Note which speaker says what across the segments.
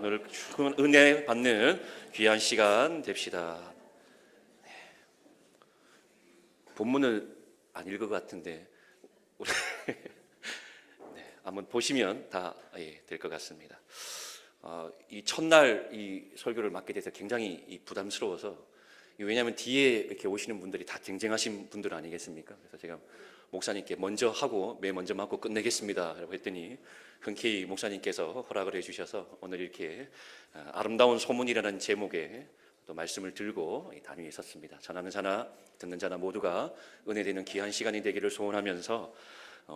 Speaker 1: 오늘 은혜 받는 귀한 시간 됩시다. 본문을 안 읽을 것 같은데 우리 한번 보시면 다 될 것 같습니다. 이 첫날 이 설교를 맡게 돼서 굉장히 부담스러워서, 왜냐하면 뒤에 이렇게 오시는 분들이 다 쟁쟁하신 분들 아니겠습니까? 그래서 제가 목사님께 먼저 하고 먼저 맡고 끝내겠습니다 라고 했더니 흔쾌히 목사님께서 허락을 해주셔서 오늘 이렇게 아름다운 소문이라는 제목의 또 말씀을 들고 단위에 섰습니다. 전하는 자나 듣는 자나 모두가 은혜되는 귀한 시간이 되기를 소원하면서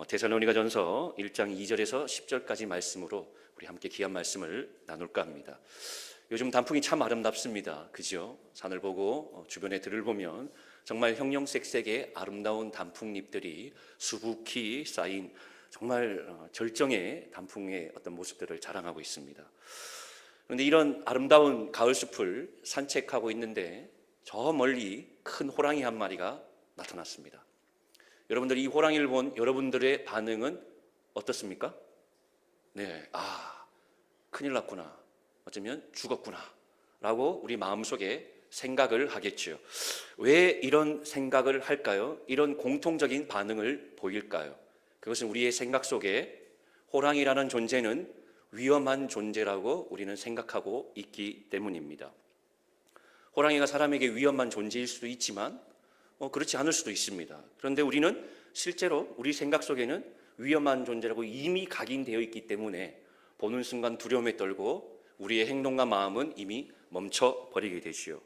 Speaker 1: 데살로니가전서 1장 2절에서 10절까지 말씀으로 우리 함께 귀한 말씀을 나눌까 합니다. 요즘 단풍이 참 아름답습니다. 그죠? 산을 보고 주변의 들을 보면 정말 형형색색의 아름다운 단풍잎들이 수북히 쌓인 정말 절정의 단풍의 어떤 모습들을 자랑하고 있습니다. 그런데 이런 아름다운 가을숲을 산책하고 있는데 저 멀리 큰 호랑이 한 마리가 나타났습니다. 여러분들이 이 호랑이를 본 여러분들의 반응은 어떻습니까? 네, 큰일 났구나, 어쩌면 죽었구나 라고 우리 마음속에 생각을 하겠죠. 왜 이런 생각을 할까요? 이런 공통적인 반응을 보일까요? 그것은 우리의 생각 속에 호랑이라는 존재는 위험한 존재라고 우리는 생각하고 있기 때문입니다. 호랑이가 사람에게 위험한 존재일 수도 있지만 그렇지 않을 수도 있습니다. 그런데 우리는 실제로 우리 생각 속에는 위험한 존재라고 이미 각인되어 있기 때문에 보는 순간 두려움에 떨고 우리의 행동과 마음은 이미 멈춰버리게 되지요.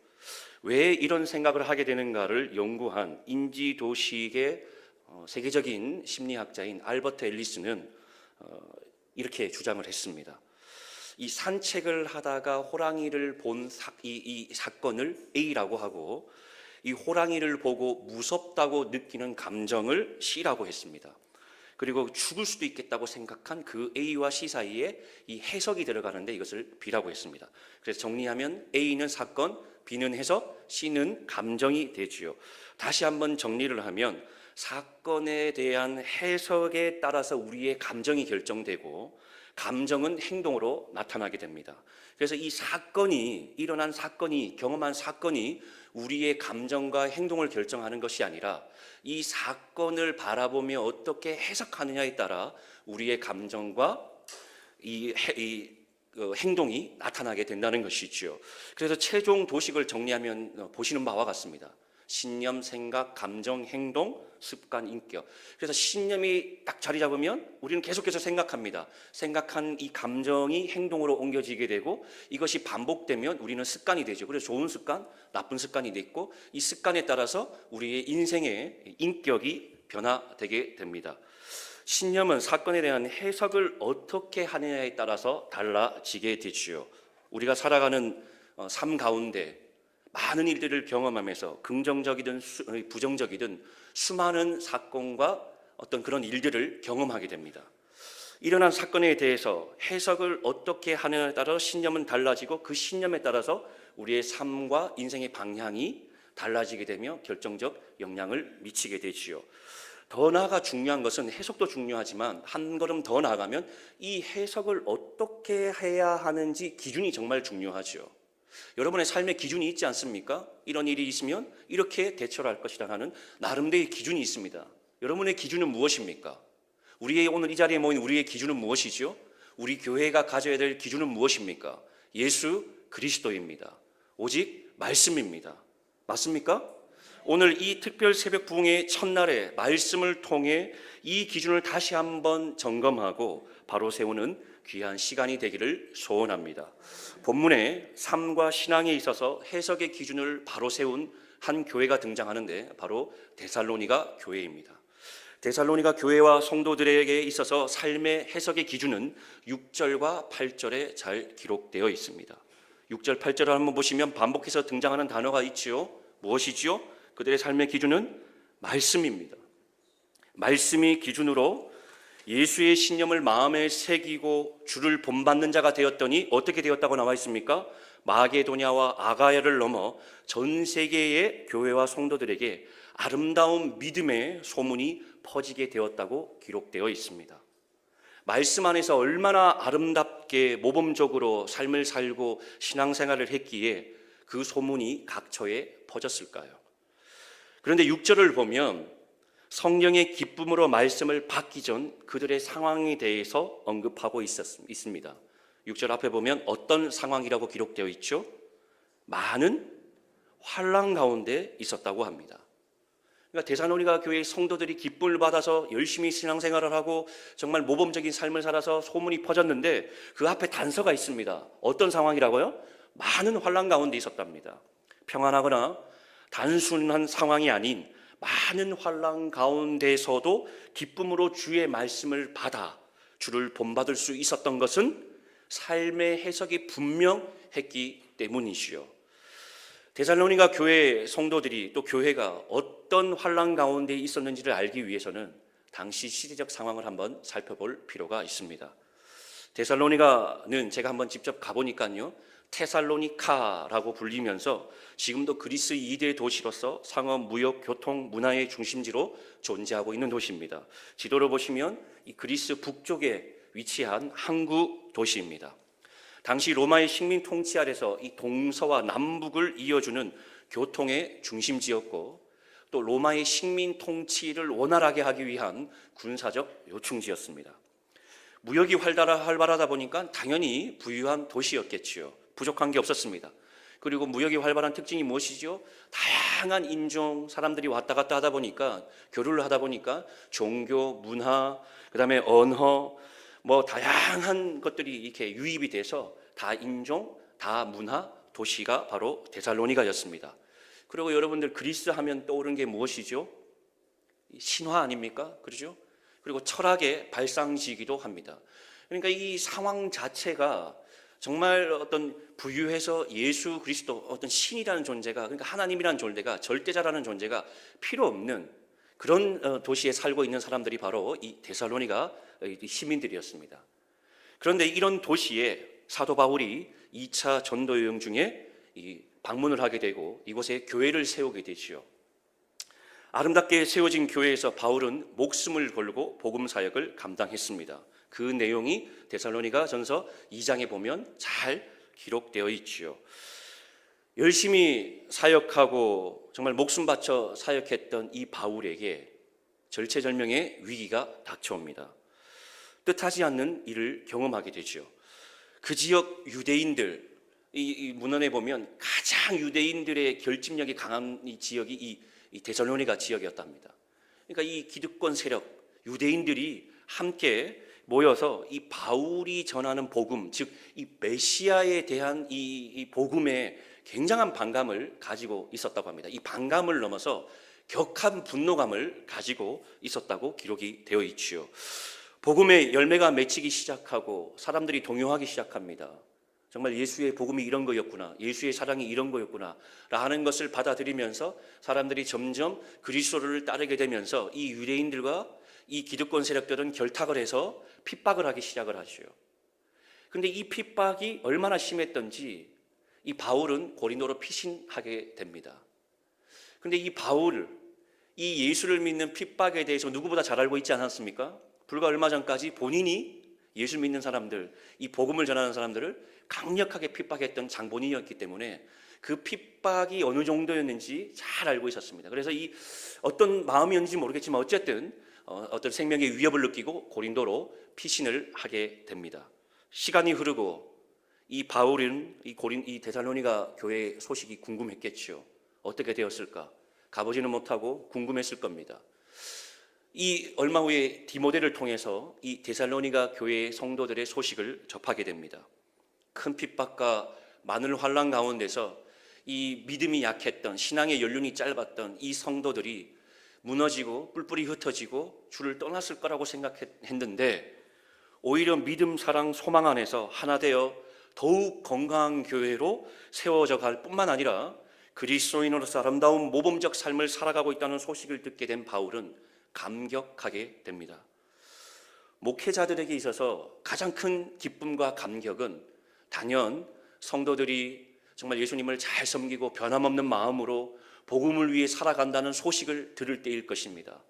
Speaker 1: 왜 이런 생각을 하게 되는가를 연구한 인지도식의 세계적인 심리학자인 알버트 앨리스는 이렇게 주장을 했습니다. 이 산책을 하다가 호랑이를 본 이 사건을 A라고 하고, 이 호랑이를 보고 무섭다고 느끼는 감정을 C라고 했습니다. 그리고 죽을 수도 있겠다고 생각한 그 A와 C 사이에 이 해석이 들어가는데 이것을 B라고 했습니다. 그래서 정리하면 A는 사건, B는 해석, C는 감정이 되지요. 다시 한번 정리를 하면 사건에 대한 해석에 따라서 우리의 감정이 결정되고 감정은 행동으로 나타나게 됩니다. 그래서 이 사건이 일어난 사건이 경험한 사건이 우리의 감정과 행동을 결정하는 것이 아니라 이 사건을 바라보며 어떻게 해석하느냐에 따라 우리의 감정과 이 행동이 나타나게 된다는 것이죠. 그래서 최종 도식을 정리하면 보시는 바와 같습니다. 신념, 생각, 감정, 행동, 습관, 인격. 그래서 신념이 딱 자리 잡으면 우리는 계속해서 생각합니다. 생각한 이 감정이 행동으로 옮겨지게 되고 이것이 반복되면 우리는 습관이 되죠. 그래서 좋은 습관, 나쁜 습관이 있고 이 습관에 따라서 우리의 인생의 인격이 변화되게 됩니다. 신념은 사건에 대한 해석을 어떻게 하느냐에 따라서 달라지게 되지요. 우리가 살아가는 삶 가운데 많은 일들을 경험하면서 긍정적이든 부정적이든 수많은 사건과 어떤 그런 일들을 경험하게 됩니다. 일어난 사건에 대해서 해석을 어떻게 하느냐에 따라 신념은 달라지고 그 신념에 따라서 우리의 삶과 인생의 방향이 달라지게 되며 결정적 영향을 미치게 되지요. 더 나아가 중요한 것은 해석도 중요하지만 한 걸음 더 나아가면 이 해석을 어떻게 해야 하는지 기준이 정말 중요하죠. 여러분의 삶의 기준이 있지 않습니까? 이런 일이 있으면 이렇게 대처를 할 것이라 하는 나름대로의 기준이 있습니다. 여러분의 기준은 무엇입니까? 우리의 오늘 이 자리에 모인 우리의 기준은 무엇이죠? 우리 교회가 가져야 될 기준은 무엇입니까? 예수 그리스도입니다. 오직 말씀입니다. 맞습니까? 오늘 이 특별 새벽 부흥의 첫날에 말씀을 통해 이 기준을 다시 한번 점검하고 바로 세우는 귀한 시간이 되기를 소원합니다. 본문에 삶과 신앙에 있어서 해석의 기준을 바로 세운 한 교회가 등장하는데 바로 데살로니가 교회입니다. 데살로니가 교회와 성도들에게 있어서 삶의 해석의 기준은 6절과 8절에 잘 기록되어 있습니다. 6절, 8절을 한번 보시면 반복해서 등장하는 단어가 있지요. 무엇이지요? 그들의 삶의 기준은 말씀입니다. 말씀이 기준으로 예수의 신념을 마음에 새기고 주를 본받는 자가 되었더니 어떻게 되었다고 나와 있습니까? 마게도냐와 아가야를 넘어 전 세계의 교회와 성도들에게 아름다운 믿음의 소문이 퍼지게 되었다고 기록되어 있습니다. 말씀 안에서 얼마나 아름답게 모범적으로 삶을 살고 신앙생활을 했기에 그 소문이 각처에 퍼졌을까요? 그런데 6절을 보면 성령의 기쁨으로 말씀을 받기 전 그들의 상황에 대해서 언급하고 있습니다. 6절 앞에 보면 어떤 상황이라고 기록되어 있죠? 많은 환난 가운데 있었다고 합니다. 그러니까 데살로니가 교회의 성도들이 기쁨을 받아서 열심히 신앙생활을 하고 정말 모범적인 삶을 살아서 소문이 퍼졌는데 그 앞에 단서가 있습니다. 어떤 상황이라고요? 많은 환난 가운데 있었답니다. 평안하거나 단순한 상황이 아닌 많은 환난 가운데서도 기쁨으로 주의 말씀을 받아 주를 본받을 수 있었던 것은 삶의 해석이 분명했기 때문이지요. 데살로니가 교회 성도들이 또 교회가 어떤 환난 가운데 있었는지를 알기 위해서는 당시 시대적 상황을 한번 살펴볼 필요가 있습니다. 데살로니가는 제가 한번 직접 가보니까요, 테살로니카라고 불리면서 지금도 그리스 2대 도시로서 상업, 무역, 교통, 문화의 중심지로 존재하고 있는 도시입니다. 지도를 보시면 이 그리스 북쪽에 위치한 항구 도시입니다. 당시 로마의 식민 통치 아래서 이 동서와 남북을 이어주는 교통의 중심지였고 또 로마의 식민 통치를 원활하게 하기 위한 군사적 요충지였습니다. 무역이 활발하다 보니까 당연히 부유한 도시였겠지요. 부족한 게 없었습니다. 그리고 무역이 활발한 특징이 무엇이죠? 다양한 인종, 사람들이 왔다 갔다 하다 보니까 교류를 하다 보니까 종교, 문화, 그다음에 언어, 다양한 것들이 이렇게 유입이 돼서 다 인종, 다 문화, 도시가 바로 데살로니가였습니다. 그리고 여러분들 그리스 하면 떠오르는 게 무엇이죠? 신화 아닙니까? 그렇죠? 그리고 철학의 발상지이기도 합니다. 그러니까 이 상황 자체가 정말 어떤 부유해서 예수 그리스도 어떤 신이라는 존재가, 그러니까 하나님이라는 존재가, 절대자라는 존재가 필요 없는 그런 도시에 살고 있는 사람들이 바로 이 데살로니가 시민들이었습니다. 그런데 이런 도시에 사도 바울이 2차 전도 여행 중에 방문을 하게 되고 이곳에 교회를 세우게 되지요. 아름답게 세워진 교회에서 바울은 목숨을 걸고 복음 사역을 감당했습니다. 그 내용이 데살로니가 전서 2장에 보면 잘 기록되어 있지요. 열심히 사역하고 정말 목숨 바쳐 사역했던 이 바울에게 절체절명의 위기가 닥쳐옵니다. 뜻하지 않는 일을 경험하게 되죠. 그 지역 유대인들, 이 문헌에 보면 가장 유대인들의 결집력이 강한 이 지역이 이 데살로니가 지역이었답니다. 그러니까 이 기득권 세력, 유대인들이 함께 모여서 이 바울이 전하는 복음, 즉 이 메시아에 대한 이 복음에 굉장한 반감을 가지고 있었다고 합니다. 이 반감을 넘어서 격한 분노감을 가지고 있었다고 기록이 되어 있지요. 복음의 열매가 맺히기 시작하고 사람들이 동요하기 시작합니다. 정말 예수의 복음이 이런 거였구나, 예수의 사랑이 이런 거였구나 라는 것을 받아들이면서 사람들이 점점 그리스도를 따르게 되면서 이 유대인들과 이 기득권 세력들은 결탁을 해서 핍박을 하기 시작을 하죠. 그런데 이 핍박이 얼마나 심했던지 이 바울은 고린도로 피신하게 됩니다. 그런데 이 바울, 이 예수를 믿는 핍박에 대해서 누구보다 잘 알고 있지 않았습니까? 불과 얼마 전까지 본인이 예수 믿는 사람들, 이 복음을 전하는 사람들을 강력하게 핍박했던 장본인이었기 때문에 그 핍박이 어느 정도였는지 잘 알고 있었습니다. 그래서 이 어떤 마음이었는지 모르겠지만 어쨌든 어떤 생명의 위협을 느끼고 고린도로 피신을 하게 됩니다. 시간이 흐르고 이 바울은 이 데살로니가 교회 소식이 궁금했겠죠. 어떻게 되었을까? 가보지는 못하고 궁금했을 겁니다. 이 얼마 후에 디모데를 통해서 이 데살로니가 교회의 성도들의 소식을 접하게 됩니다. 큰 핍박과 많은 환난 가운데서 이 믿음이 약했던, 신앙의 연륜이 짧았던 이 성도들이 무너지고 뿔뿔이 흩어지고 주를 떠났을 거라고 생각했는데 오히려 믿음, 사랑, 소망 안에서 하나 되어 더욱 건강한 교회로 세워져 갈 뿐만 아니라 그리스도인으로서 아름다운 모범적 삶을 살아가고 있다는 소식을 듣게 된 바울은 감격하게 됩니다. 목회자들에게 있어서 가장 큰 기쁨과 감격은 단연 성도들이 정말 예수님을 잘 섬기고 변함없는 마음으로 복음을 위해 살아간다는 소식을 들을 때일 것입니다.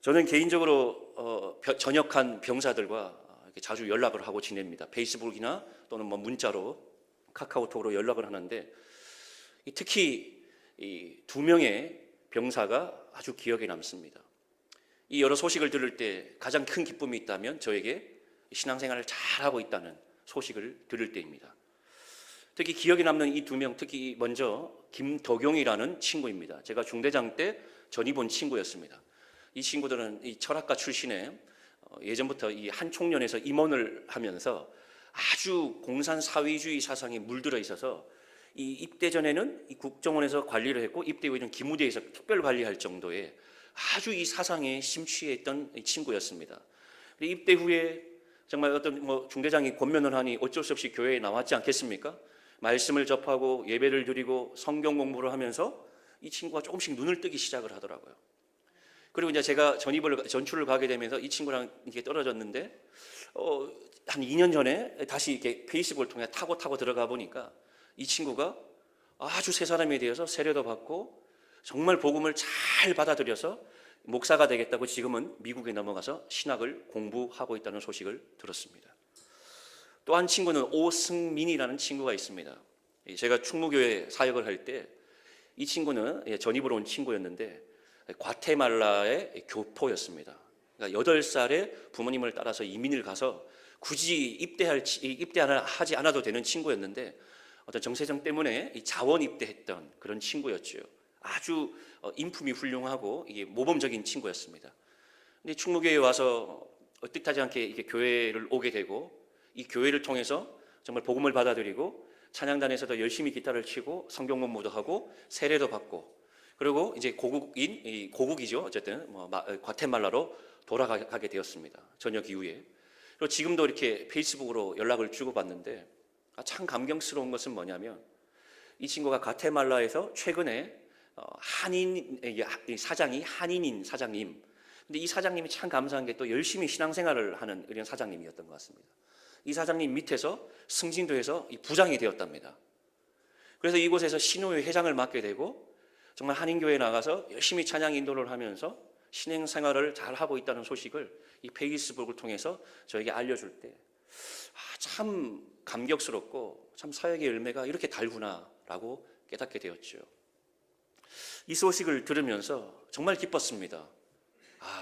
Speaker 1: 저는 개인적으로 전역한 병사들과 이렇게 자주 연락을 하고 지냅니다. 페이스북이나 또는 뭐 문자로, 카카오톡으로 연락을 하는데, 특히 이 두 명의 병사가 아주 기억에 남습니다. 이 여러 소식을 들을 때 가장 큰 기쁨이 있다면 저에게 신앙생활을 잘하고 있다는 소식을 들을 때입니다. 특히 기억에 남는 이 두 명, 특히 먼저 김덕용이라는 친구입니다. 제가 중대장 때 전입 온 친구였습니다. 이 친구들은 이 철학과 출신의 예전부터 이 한 총련에서 임원을 하면서 아주 공산 사회주의 사상에 물들어 있어서 이 입대 전에는 이 국정원에서 관리를 했고 입대 후에는 기무대에서 특별 관리할 정도의 아주 이 사상에 심취해 있던 친구였습니다. 입대 후에 정말 어떤 뭐 중대장이 권면을 하니 어쩔 수 없이 교회에 나왔지 않겠습니까? 말씀을 접하고 예배를 드리고 성경 공부를 하면서 이 친구가 조금씩 눈을 뜨기 시작을 하더라고요. 그리고 이제 제가 전출을 가게 되면서 이 친구랑 이렇게 떨어졌는데 한 2년 전에 다시 이렇게 페이스북을 통해 타고 들어가 보니까 이 친구가 아주 새 사람에 대해서 세례도 받고 정말 복음을 잘 받아들여서 목사가 되겠다고 지금은 미국에 넘어가서 신학을 공부하고 있다는 소식을 들었습니다. 또 한 친구는 오승민이라는 친구가 있습니다. 제가 충무교회 사역을 할 때 이 친구는 전입으로 온 친구였는데 과테말라의 교포였습니다. 그러니까 8살에 부모님을 따라서 이민을 가서 굳이 입대하지 않아도 되는 친구였는데 어떤 정세정 때문에 자원 입대했던 그런 친구였죠. 아주 인품이 훌륭하고 이게 모범적인 친구였습니다. 근데 충무교회에 와서 뜻하지 않게 이게 교회를 오게 되고 이 교회를 통해서 정말 복음을 받아들이고 찬양단에서도 열심히 기타를 치고 성경 공부도 하고 세례도 받고 그리고 이제 고국이죠. 어쨌든 과테말라로 돌아가게 되었습니다. 전역 이후에. 그리고 지금도 이렇게 페이스북으로 연락을 주고받는데 참 감격스러운 것은 뭐냐면 이 친구가 과테말라에서 최근에 한인 사장이 한인인 사장님. 근데 이 사장님이 참 감사한 게 또 열심히 신앙생활을 하는 이런 사장님이었던 것 같습니다. 이 사장님 밑에서 승진도 해서 부장이 되었답니다. 그래서 이곳에서 신호회 회장을 맡게 되고 정말 한인교회에 나가서 열심히 찬양 인도를 하면서 신앙생활을 잘 하고 있다는 소식을 이 페이스북을 통해서 저에게 알려줄 때 참 감격스럽고 참 사역의 열매가 이렇게 달구나라고 깨닫게 되었죠. 이 소식을 들으면서 정말 기뻤습니다.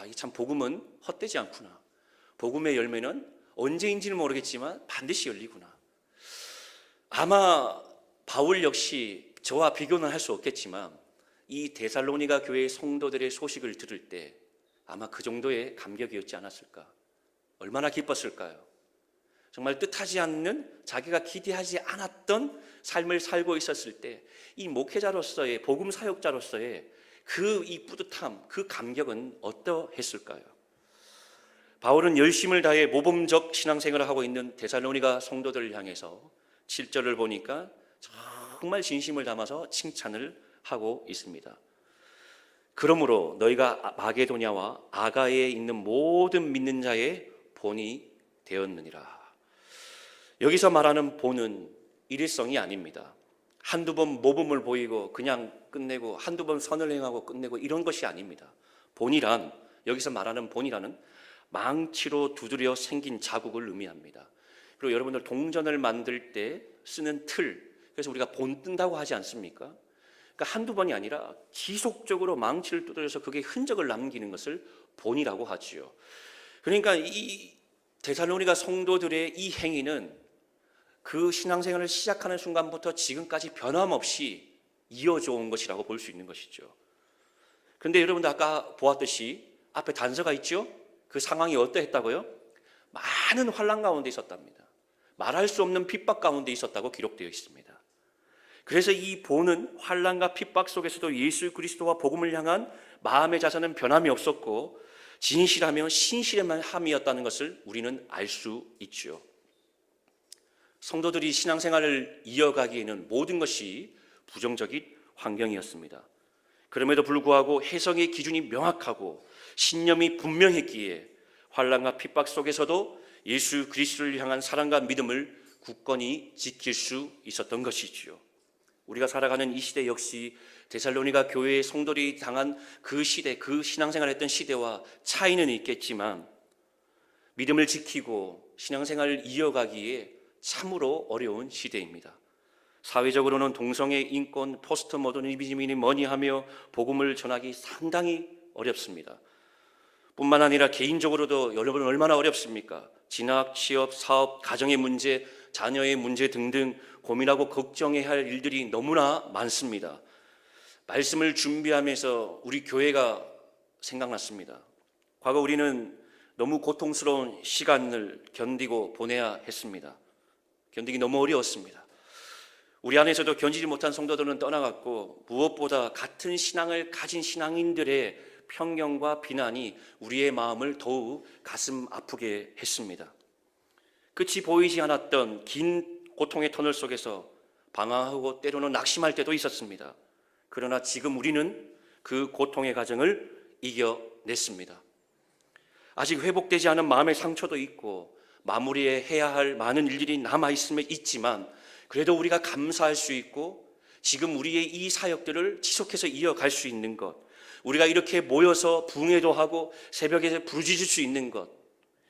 Speaker 1: 이 참 복음은 헛되지 않구나. 복음의 열매는 언제인지는 모르겠지만 반드시 열리구나. 아마 바울 역시 저와 비교는 할 수 없겠지만 이 데살로니가 교회의 성도들의 소식을 들을 때 아마 그 정도의 감격이었지 않았을까. 얼마나 기뻤을까요? 정말 뜻하지 않는 자기가 기대하지 않았던 삶을 살고 있었을 때 이 목회자로서의 복음 사역자로서의 이 뿌듯함, 그 감격은 어떠했을까요? 바울은 열심을 다해 모범적 신앙생활을 하고 있는 데살로니가 성도들을 향해서 7절을 보니까 정말 진심을 담아서 칭찬을 하고 있습니다. 그러므로 너희가 마게도냐와 아가야에 있는 모든 믿는 자의 본이 되었느니라. 여기서 말하는 본은 일회성이 아닙니다. 한두 번 모범을 보이고 그냥 끝내고 한두 번 선을 행하고 끝내고 이런 것이 아닙니다. 본이란, 여기서 말하는 본이라는 망치로 두드려 생긴 자국을 의미합니다. 그리고 여러분들 동전을 만들 때 쓰는 틀, 그래서 우리가 본 뜬다고 하지 않습니까? 그러니까 한두 번이 아니라 지속적으로 망치를 두드려서 그게 흔적을 남기는 것을 본이라고 하지요. 그러니까 이 데살로니가 성도들의 이 행위는 그 신앙생활을 시작하는 순간부터 지금까지 변함없이 이어져 온 것이라고 볼 수 있는 것이죠. 그런데 여러분들 아까 보았듯이 앞에 단서가 있죠? 그 상황이 어떠했다고요? 많은 환난 가운데 있었답니다. 말할 수 없는 핍박 가운데 있었다고 기록되어 있습니다. 그래서 이 본은 환난과 핍박 속에서도 예수 그리스도와 복음을 향한 마음의 자세는 변함이 없었고 진실하며 신실함이었다는 것을 우리는 알 수 있죠. 성도들이 신앙생활을 이어가기에는 모든 것이 부정적인 환경이었습니다. 그럼에도 불구하고 해석의 기준이 명확하고 신념이 분명했기에 환난과 핍박 속에서도 예수 그리스도를 향한 사랑과 믿음을 굳건히 지킬 수 있었던 것이지요. 우리가 살아가는 이 시대 역시 데살로니가 교회의 성도들이 당한 그 시대, 그 신앙생활했던 시대와 차이는 있겠지만 믿음을 지키고 신앙생활을 이어가기에 참으로 어려운 시대입니다. 사회적으로는 동성애 인권, 포스트 모더니즘이니 뭐니 하며 복음을 전하기 상당히 어렵습니다. 뿐만 아니라 개인적으로도 여러분 얼마나 어렵습니까? 진학, 취업, 사업, 가정의 문제, 자녀의 문제 등등 고민하고 걱정해야 할 일들이 너무나 많습니다. 말씀을 준비하면서 우리 교회가 생각났습니다. 과거 우리는 너무 고통스러운 시간을 견디고 보내야 했습니다. 견디기 너무 어려웠습니다. 우리 안에서도 견디지 못한 성도들은 떠나갔고 무엇보다 같은 신앙을 가진 신앙인들의 편견과 비난이 우리의 마음을 더욱 가슴 아프게 했습니다. 끝이 보이지 않았던 긴 고통의 터널 속에서 방황하고 때로는 낙심할 때도 있었습니다. 그러나 지금 우리는 그 고통의 과정을 이겨냈습니다. 아직 회복되지 않은 마음의 상처도 있고 마무리해야 할 많은 일들이 남아있지만 그래도 우리가 감사할 수 있고 지금 우리의 이 사역들을 지속해서 이어갈 수 있는 것, 우리가 이렇게 모여서 붕회도 하고 새벽에 부르짖을 수 있는 것,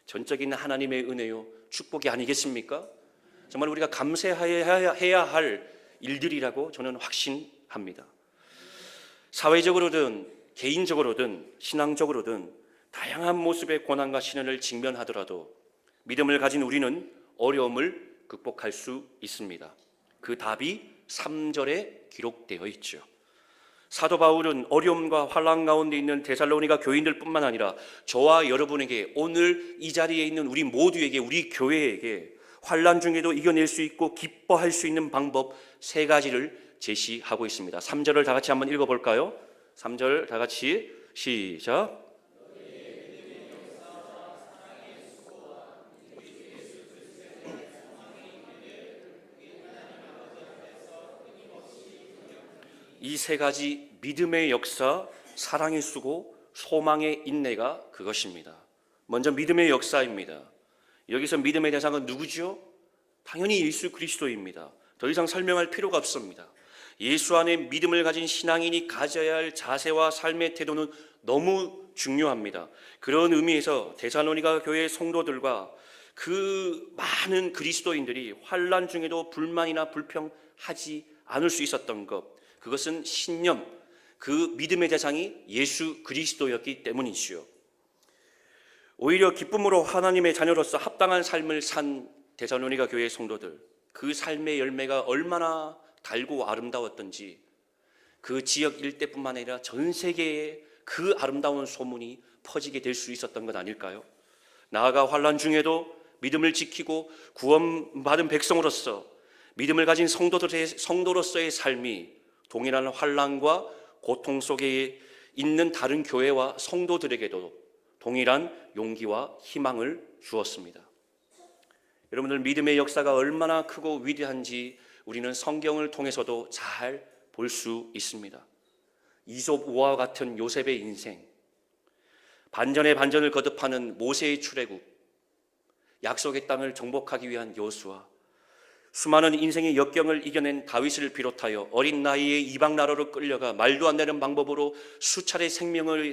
Speaker 1: 전적인 하나님의 은혜요 축복이 아니겠습니까? 정말 우리가 감사해야 할 일들이라고 저는 확신합니다. 사회적으로든 개인적으로든 신앙적으로든 다양한 모습의 고난과 시련을 직면하더라도 믿음을 가진 우리는 어려움을 극복할 수 있습니다. 그 답이 3절에 기록되어 있죠. 사도 바울은 어려움과 환난 가운데 있는 데살로니가 교인들뿐만 아니라 저와 여러분에게, 오늘 이 자리에 있는 우리 모두에게, 우리 교회에게 환난 중에도 이겨낼 수 있고 기뻐할 수 있는 방법 3가지를 제시하고 있습니다. 3절을 다 같이 한번 읽어볼까요? 3절 다 같이 시작. 이 3가지 믿음의 역사, 사랑의 수고, 소망의 인내가 그것입니다. 먼저 믿음의 역사입니다. 여기서 믿음의 대상은 누구죠? 당연히 예수 그리스도입니다. 더 이상 설명할 필요가 없습니다. 예수 안에 믿음을 가진 신앙인이 가져야 할 자세와 삶의 태도는 너무 중요합니다. 그런 의미에서 데살로니가 교회의 성도들과 그 많은 그리스도인들이 환난 중에도 불만이나 불평하지 않을 수 있었던 것, 그것은 신념, 그 믿음의 대상이 예수 그리스도였기 때문이지요. 오히려 기쁨으로 하나님의 자녀로서 합당한 삶을 산 데살로니가 교회의 성도들, 그 삶의 열매가 얼마나 달고 아름다웠던지 그 지역 일대뿐만 아니라 전 세계에 그 아름다운 소문이 퍼지게 될 수 있었던 것 아닐까요? 나아가 환난 중에도 믿음을 지키고 구원받은 백성으로서 믿음을 가진 성도로서의 삶이 동일한 환난과 고통 속에 있는 다른 교회와 성도들에게도 동일한 용기와 희망을 주었습니다. 여러분들, 믿음의 역사가 얼마나 크고 위대한지 우리는 성경을 통해서도 잘 볼 수 있습니다. 이솝 우화와 같은 요셉의 인생, 반전의 반전을 거듭하는 모세의 출애굽, 약속의 땅을 정복하기 위한 여호수아, 수많은 인생의 역경을 이겨낸 다윗을 비롯하여 어린 나이에 이방 나라로 끌려가 말도 안 되는 방법으로 수차례 생명의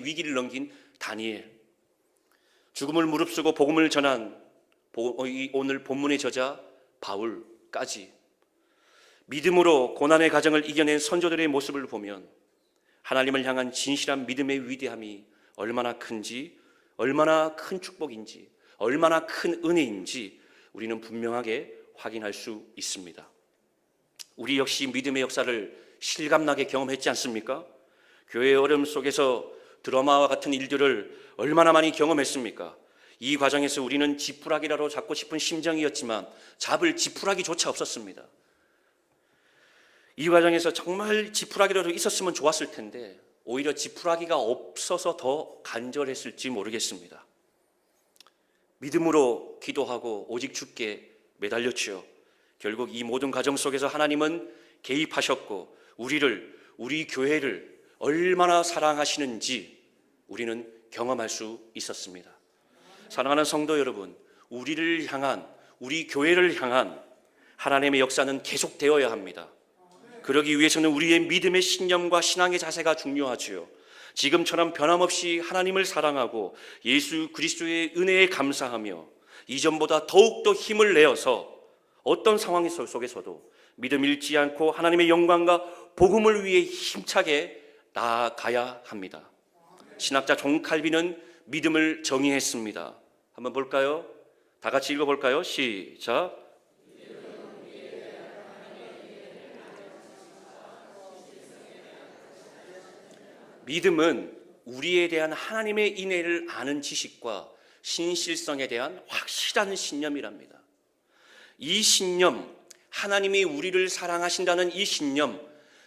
Speaker 1: 위기를 넘긴 다니엘, 죽음을 무릅쓰고 복음을 전한 오늘 본문의 저자 바울까지 믿음으로 고난의 과정을 이겨낸 선조들의 모습을 보면 하나님을 향한 진실한 믿음의 위대함이 얼마나 큰지, 얼마나 큰 축복인지, 얼마나 큰 은혜인지 우리는 분명하게 확인할 수 있습니다. 우리 역시 믿음의 역사를 실감나게 경험했지 않습니까? 교회의 어려움 속에서 드라마와 같은 일들을 얼마나 많이 경험했습니까? 이 과정에서 우리는 지푸라기라도 잡고 싶은 심정이었지만 잡을 지푸라기조차 없었습니다. 이 과정에서 정말 지푸라기라도 있었으면 좋았을 텐데 오히려 지푸라기가 없어서 더 간절했을지 모르겠습니다. 믿음으로 기도하고 오직 주께 매달렸지요. 결국 이 모든 과정 속에서 하나님은 개입하셨고 우리 교회를 얼마나 사랑하시는지 우리는 경험할 수 있었습니다. 사랑하는 성도 여러분, 우리 교회를 향한 하나님의 역사는 계속되어야 합니다. 그러기 위해서는 우리의 믿음의 신념과 신앙의 자세가 중요하지요. 지금처럼 변함없이 하나님을 사랑하고 예수 그리스도의 은혜에 감사하며 이전보다 더욱더 힘을 내어서 어떤 상황 속에서도 믿음 잃지 않고 하나님의 영광과 복음을 위해 힘차게 나아가야 합니다. 신학자 존 칼빈은 믿음을 정의했습니다. 한번 볼까요? 다 같이 읽어볼까요? 시작. 믿음은 우리에 대한 하나님의 인애를 아는 지식과 신실성에 대한 확실한 신념이랍니다. 이 신념, 하나님이 우리를 사랑하신다는 이 신념,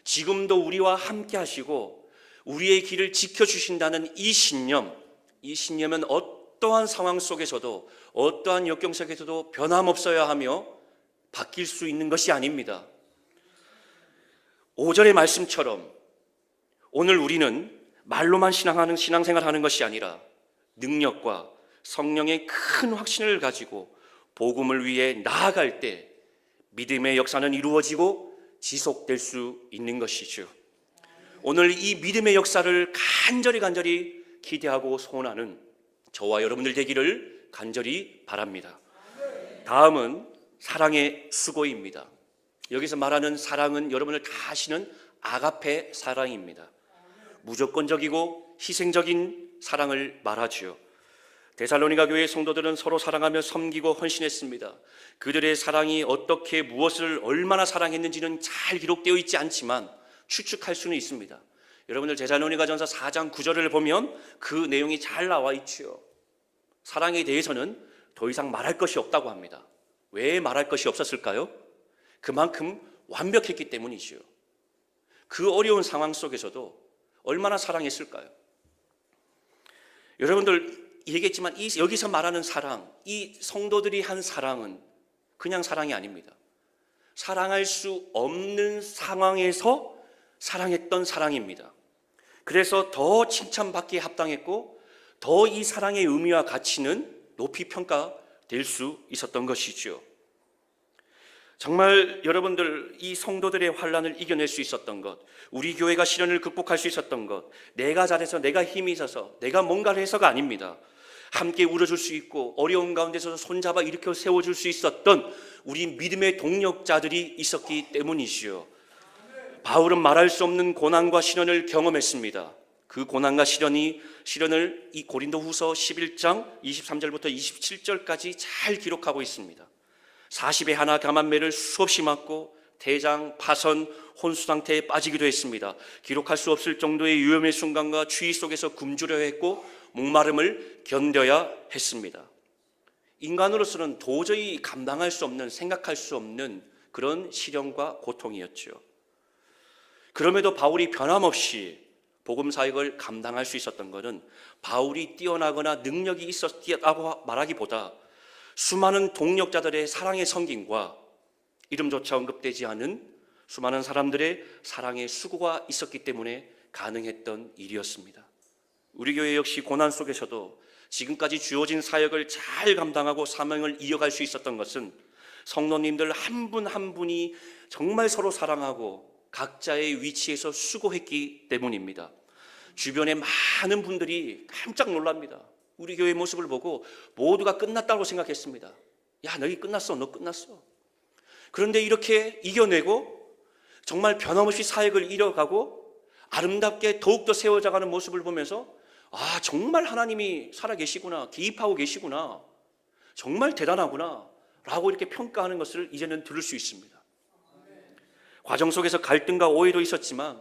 Speaker 1: 지금도 우리와 함께 하시고 우리의 길을 지켜주신다는 이 신념은 어떠한 상황 속에서도 어떠한 역경 속에서도 변함없어야 하며 바뀔 수 있는 것이 아닙니다. 5절의 말씀처럼 오늘 우리는 말로만 신앙생활하는 것이 아니라 능력과 성령의 큰 확신을 가지고 복음을 위해 나아갈 때 믿음의 역사는 이루어지고 지속될 수 있는 것이죠. 오늘 이 믿음의 역사를 간절히 기대하고 소원하는 저와 여러분들 되기를 간절히 바랍니다. 다음은 사랑의 수고입니다. 여기서 말하는 사랑은 여러분을 다 아시는 아가페 사랑입니다. 무조건적이고 희생적인 사랑을 말하지요. 데살로니가 교회의 성도들은 서로 사랑하며 섬기고 헌신했습니다. 그들의 사랑이 어떻게 무엇을 얼마나 사랑했는지는 잘 기록되어 있지 않지만 추측할 수는 있습니다. 여러분들 데살로니가전서 4장 9절을 보면 그 내용이 잘 나와 있지요. 사랑에 대해서는 더 이상 말할 것이 없다고 합니다. 왜 말할 것이 없었을까요? 그만큼 완벽했기 때문이지요. 그 어려운 상황 속에서도 얼마나 사랑했을까요? 여러분들 얘기했지만 여기서 말하는 사랑, 이 성도들이 한 사랑은 그냥 사랑이 아닙니다. 사랑할 수 없는 상황에서 사랑했던 사랑입니다. 그래서 더 칭찬받기에 합당했고 더 이 사랑의 의미와 가치는 높이 평가될 수 있었던 것이죠. 정말 여러분들 이 성도들의 환난을 이겨낼 수 있었던 것, 우리 교회가 시련을 극복할 수 있었던 것, 내가 잘해서 내가 힘이 있어서 내가 뭔가를 해서가 아닙니다. 함께 울어줄 수 있고 어려운 가운데서 손잡아 일으켜 세워줄 수 있었던 우리 믿음의 동력자들이 있었기 때문이지요. 바울은 말할 수 없는 고난과 시련을 경험했습니다. 그 고난과 시련을 이 고린도후서 11장 23절부터 27절까지 잘 기록하고 있습니다. 40에 하나 감한매를 수없이 맞고 대장, 파선, 혼수 상태에 빠지기도 했습니다. 기록할 수 없을 정도의 위험의 순간과 추위 속에서 굶주려 했고 목마름을 견뎌야 했습니다. 인간으로서는 도저히 감당할 수 없는, 생각할 수 없는 그런 시련과 고통이었죠. 그럼에도 바울이 변함없이 복음 사역을 감당할 수 있었던 것은 바울이 뛰어나거나 능력이 있었다고 말하기보다 수많은 동력자들의 사랑의 성김과 이름조차 언급되지 않은 수많은 사람들의 사랑의 수고가 있었기 때문에 가능했던 일이었습니다. 우리 교회 역시 고난 속에서도 지금까지 주어진 사역을 잘 감당하고 사명을 이어갈 수 있었던 것은 성도님들 한 분 한 분이 정말 서로 사랑하고 각자의 위치에서 수고했기 때문입니다. 주변에 많은 분들이 깜짝 놀랍니다. 우리 교회 모습을 보고 모두가 끝났다고 생각했습니다. 야, 너희 끝났어, 너 끝났어. 그런데 이렇게 이겨내고 정말 변함없이 사역을 이뤄가고 아름답게 더욱더 세워져가는 모습을 보면서 아, 정말 하나님이 살아계시구나, 기입하고 계시구나, 정말 대단하구나 라고 이렇게 평가하는 것을 이제는 들을 수 있습니다. 과정 속에서 갈등과 오해도 있었지만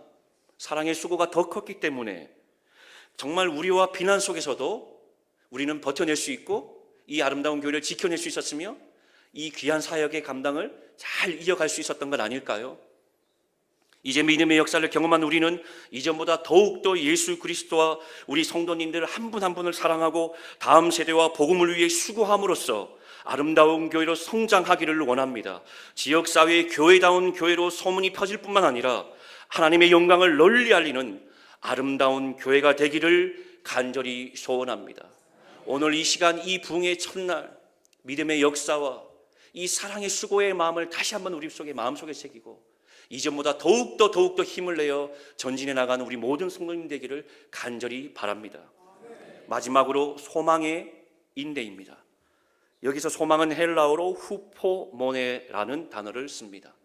Speaker 1: 사랑의 수고가 더 컸기 때문에 정말 우리와 비난 속에서도 우리는 버텨낼 수 있고 이 아름다운 교회를 지켜낼 수 있었으며 이 귀한 사역의 감당을 잘 이어갈 수 있었던 건 아닐까요? 이제 믿음의 역사를 경험한 우리는 이전보다 더욱더 예수 그리스도와 우리 성도님들 한 분 한 분을 사랑하고 다음 세대와 복음을 위해 수고함으로써 아름다운 교회로 성장하기를 원합니다. 지역사회의 교회다운 교회로 소문이 퍼질 뿐만 아니라 하나님의 영광을 널리 알리는 아름다운 교회가 되기를 간절히 소원합니다. 오늘 이 시간 이 부흥의 첫날 믿음의 역사와 이 사랑의 수고의 마음을 다시 한번 우리 속에 마음속에 새기고 이전보다 더욱더 힘을 내어 전진해 나가는 우리 모든 성도님 되기를 간절히 바랍니다. 마지막으로 소망의 인내입니다. 여기서 소망은 헬라어로 후포모네라는 단어를 씁니다.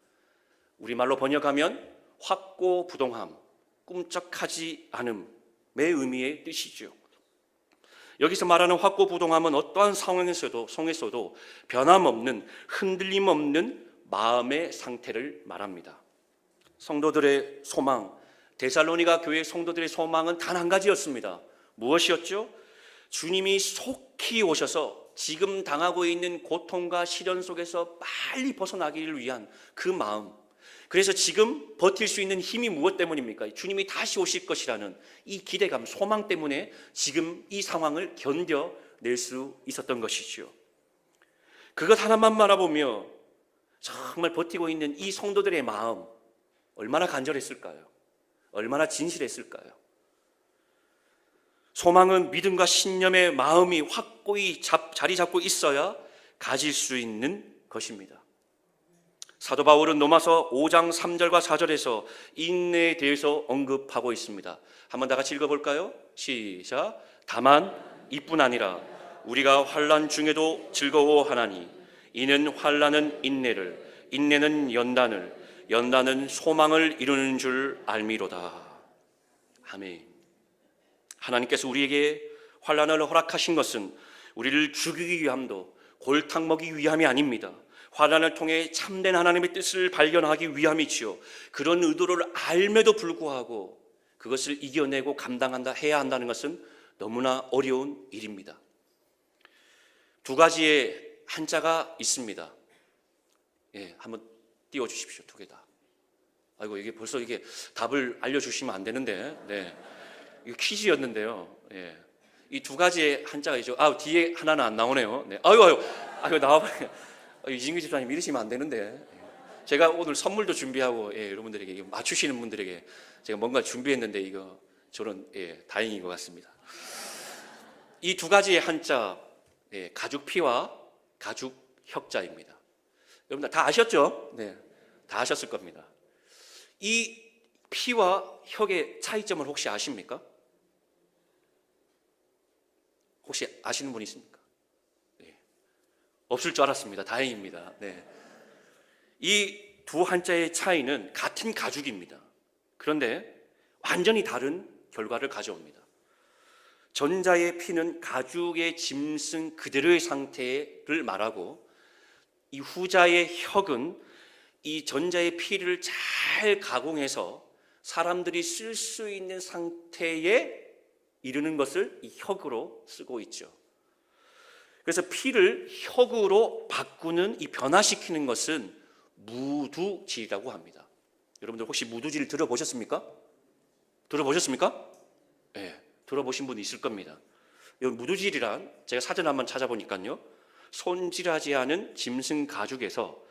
Speaker 1: 우리말로 번역하면 확고부동함, 꿈쩍하지 않음의 의미의 뜻이죠. 여기서 말하는 확고부동함은 어떠한 상황에서도 변함없는, 흔들림 없는 마음의 상태를 말합니다. 성도들의 소망, 데살로니가 교회 성도들의 소망은 단 한 가지였습니다. 무엇이었죠? 주님이 속히 오셔서 지금 당하고 있는 고통과 시련 속에서 빨리 벗어나기를 위한 그 마음. 그래서 지금 버틸 수 있는 힘이 무엇 때문입니까? 주님이 다시 오실 것이라는 이 기대감, 소망 때문에 지금 이 상황을 견뎌낼 수 있었던 것이죠. 그것 하나만 바라보며 정말 버티고 있는 이 성도들의 마음, 얼마나 간절했을까요? 얼마나 진실했을까요? 소망은 믿음과 신념의 마음이 확고히 자리 잡고 있어야 가질 수 있는 것입니다. 사도 바울은 로마서 5장 3절과 4절에서 인내에 대해서 언급하고 있습니다. 한번 다 같이 읽어볼까요? 시작. 다만 이뿐 아니라 우리가 환난 중에도 즐거워하나니 이는 환난은 인내를, 인내는 연단을, 연단은 소망을 이루는 줄 알미로다. 아멘. 하나님께서 우리에게 환난을 허락하신 것은 우리를 죽이기 위함도 골탕 먹이기 위함이 아닙니다. 환난을 통해 참된 하나님의 뜻을 발견하기 위함이지요. 그런 의도를 알매도 불구하고 그것을 이겨내고 감당한다 해야 한다는 것은 너무나 어려운 일입니다. 두 가지의 한자가 있습니다. 예, 한번 띄워주십시오. 두 개 다. 아이고, 이게 벌써 이게 답을 알려주시면 안 되는데, 네, 이거 퀴즈였는데요. 예, 이 두 가지의 한자가 있죠. 뒤에 하나는 안 나오네요. 네, 아이고 나와봐요. 이진규 집사님 이러시면 안 되는데. 제가 오늘 선물도 준비하고 여러분들에게 맞추시는 분들에게 제가 뭔가 준비했는데 이거 저는 다행인 것 같습니다. 이 두 가지의 한자, 가죽피와 가죽혁자입니다. 여러분들 다 아셨죠? 네, 다 아셨을 겁니다. 이 피와 혁의 차이점을 혹시 아십니까? 혹시 아시는 분 있습니까? 없을 줄 알았습니다. 다행입니다. 네. 이 두 한자의 차이는 같은 가죽입니다. 그런데 완전히 다른 결과를 가져옵니다. 전자의 피는 가죽의 짐승 그대로의 상태를 말하고, 이 후자의 혁은 이 전자의 피를 잘 가공해서 사람들이 쓸 수 있는 상태에 이르는 것을 이 혁으로 쓰고 있죠. 그래서 피를 혁으로 바꾸는, 이 변화시키는 것은 무두질이라고 합니다. 여러분들 혹시 무두질 들어보셨습니까? 네, 들어보신 분 있을 겁니다. 무두질이란, 제가 사전 한번 찾아보니까요, 손질하지 않은 짐승 가죽에서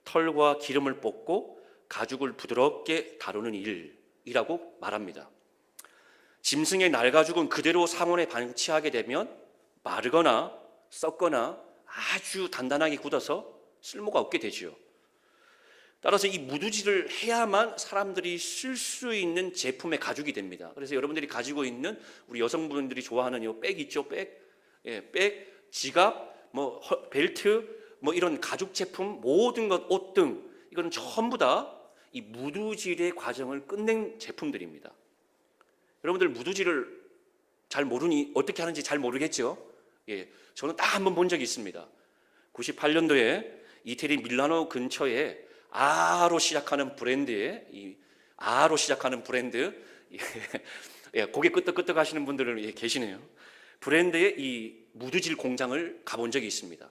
Speaker 1: 털과 기름을 뽑고 가죽을 부드럽게 다루는 일이라고 말합니다. 짐승의 날가죽은 그대로 상온에 방치하게 되면 마르거나 썩거나 아주 단단하게 굳어서 쓸모가 없게 되지요. 따라서 이 무두질을 해야만 사람들이 쓸 수 있는 제품의 가죽이 됩니다. 그래서 여러분들이 가지고 있는, 우리 여성분들이 좋아하는 이 백 있죠? 백, 지갑, 벨트, 이런 가죽 제품, 모든 것, 옷 등, 이건 전부 다 이 무두질의 과정을 끝낸 제품들입니다. 여러분들 무두질을 잘 모르니 어떻게 하는지 잘 모르겠죠? 저는 딱 한 번 본 적이 있습니다. 98년도에 이태리 밀라노 근처에 아로 시작하는 브랜드, 고개 끄덕끄덕 하시는 분들은 계시네요. 브랜드의 이 무두질 공장을 가본 적이 있습니다.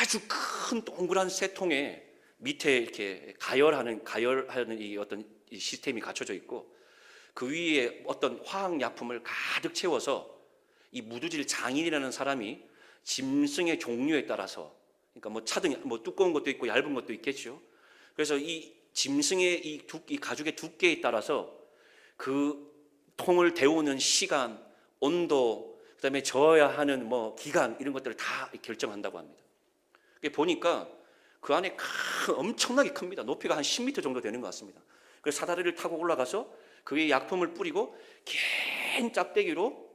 Speaker 1: 아주 큰 동그란 세 통에 밑에 이렇게 가열하는 이 어떤 이 시스템이 갖춰져 있고, 그 위에 어떤 화학약품을 가득 채워서 이 무두질 장인이라는 사람이 짐승의 종류에 따라서, 그러니까 차등, 두꺼운 것도 있고 얇은 것도 있겠죠. 그래서 이 짐승의 이 가죽의 두께에 따라서 그 통을 데우는 시간, 온도, 그다음에 저어야 하는 기간, 이런 것들을 다 결정한다고 합니다. 보니까 그 안에 엄청나게 큽니다. 높이가 한 10m 정도 되는 것 같습니다. 그래서 사다리를 타고 올라가서 그 위에 약품을 뿌리고 긴 짝대기로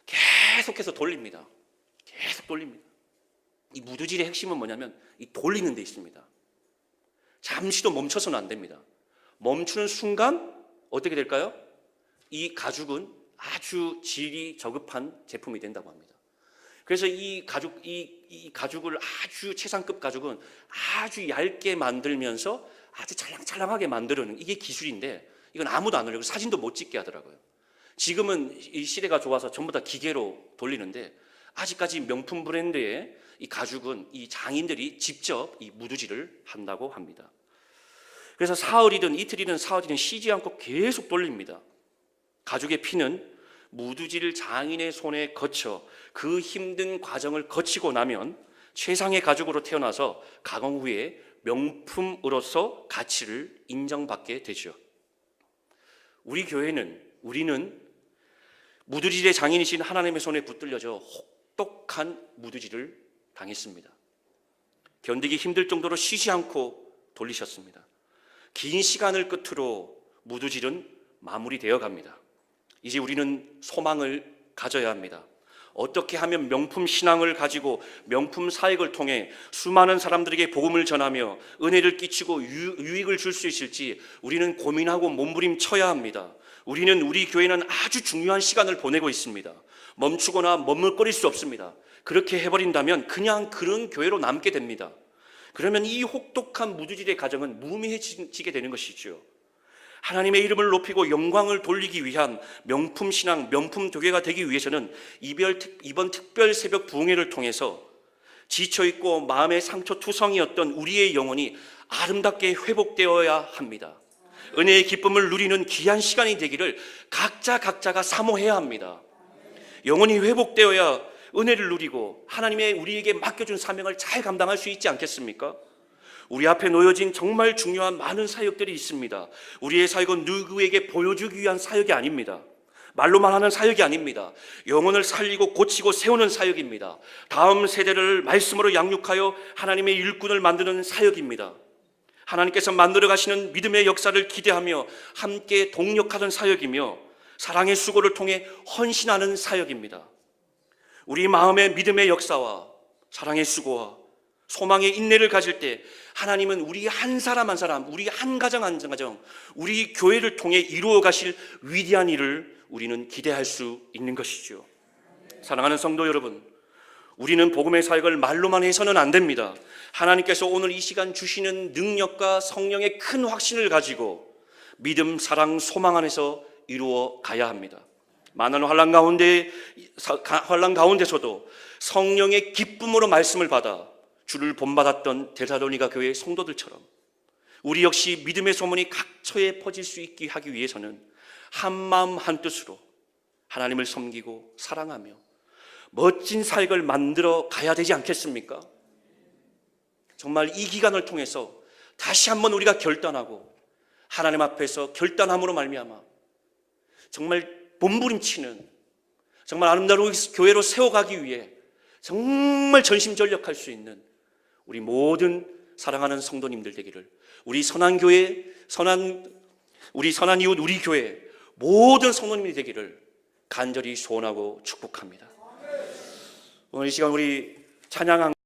Speaker 1: 계속해서 돌립니다. 계속 돌립니다. 이 무두질의 핵심은 뭐냐면 이 돌리는 데 있습니다. 잠시도 멈춰서는 안 됩니다. 멈추는 순간 어떻게 될까요? 이 가죽은 아주 질이 저급한 제품이 된다고 합니다. 그래서 이 가죽을 아주 최상급 가죽은 아주 얇게 만들면서 아주 찰랑찰랑하게 만드는 이게 기술인데 이건 아무도 안 올리고 사진도 못 찍게 하더라고요. 지금은 이 시대가 좋아서 전부 다 기계로 돌리는데 아직까지 명품 브랜드의 이 가죽은 이 장인들이 직접 이 무두질을 한다고 합니다. 그래서 사흘이든 이틀이든 사흘이든 쉬지 않고 계속 돌립니다. 가죽의 피는 무두질 장인의 손에 거쳐 그 힘든 과정을 거치고 나면 최상의 가죽으로 태어나서 가공 후에 명품으로서 가치를 인정받게 되죠. 우리는 무두질의 장인이신 하나님의 손에 붙들려져 혹독한 무두질을 당했습니다. 견디기 힘들 정도로 쉬지 않고 돌리셨습니다. 긴 시간을 끝으로 무두질은 마무리되어 갑니다. 이제 우리는 소망을 가져야 합니다. 어떻게 하면 명품 신앙을 가지고 명품 사역을 통해 수많은 사람들에게 복음을 전하며 은혜를 끼치고 유익을 줄 수 있을지 우리는 고민하고 몸부림쳐야 합니다. 우리 교회는 아주 중요한 시간을 보내고 있습니다. 멈추거나 머뭇거릴 수 없습니다. 그렇게 해버린다면 그냥 그런 교회로 남게 됩니다. 그러면 이 혹독한 무두질의 가정은 무의미해지게 되는 것이죠. 하나님의 이름을 높이고 영광을 돌리기 위한 명품 신앙, 명품 교회가 되기 위해서는 이번 특별 새벽 부흥회를 통해서 지쳐있고 마음의 상처투성이었던 우리의 영혼이 아름답게 회복되어야 합니다. 은혜의 기쁨을 누리는 귀한 시간이 되기를 각자가 사모해야 합니다. 영혼이 회복되어야 은혜를 누리고 하나님의 우리에게 맡겨준 사명을 잘 감당할 수 있지 않겠습니까? 우리 앞에 놓여진 정말 중요한 많은 사역들이 있습니다. 우리의 사역은 누구에게 보여주기 위한 사역이 아닙니다. 말로만 하는 사역이 아닙니다. 영혼을 살리고 고치고 세우는 사역입니다. 다음 세대를 말씀으로 양육하여 하나님의 일꾼을 만드는 사역입니다. 하나님께서 만들어 가시는 믿음의 역사를 기대하며 함께 동력하는 사역이며 사랑의 수고를 통해 헌신하는 사역입니다. 우리 마음의 믿음의 역사와 사랑의 수고와 소망의 인내를 가질 때 하나님은 우리 한 사람 한 사람, 우리 한 가정 한 가정, 우리 교회를 통해 이루어 가실 위대한 일을 우리는 기대할 수 있는 것이죠. 사랑하는 성도 여러분, 우리는 복음의 사역을 말로만 해서는 안 됩니다. 하나님께서 오늘 이 시간 주시는 능력과 성령의 큰 확신을 가지고 믿음, 사랑, 소망 안에서 이루어 가야 합니다. 많은 환난 가운데서도 성령의 기쁨으로 말씀을 받아 주를 본받았던 데살로니가 교회의 성도들처럼 우리 역시 믿음의 소문이 각처에 퍼질 수 있게 하기 위해서는 한 마음 한 뜻으로 하나님을 섬기고 사랑하며 멋진 사역을 만들어 가야 되지 않겠습니까? 정말 이 기간을 통해서 다시 한번 우리가 결단하고 하나님 앞에서 결단함으로 말미암아 정말 몸부림치는 정말 아름다운 교회로 세워가기 위해 정말 전심전력할 수 있는 우리 모든 사랑하는 성도님들 되기를, 우리 선한교회, 우리 선한 이웃 우리 교회 모든 성도님이 되기를 간절히 소원하고 축복합니다. 오늘 이 시간 우리 찬양한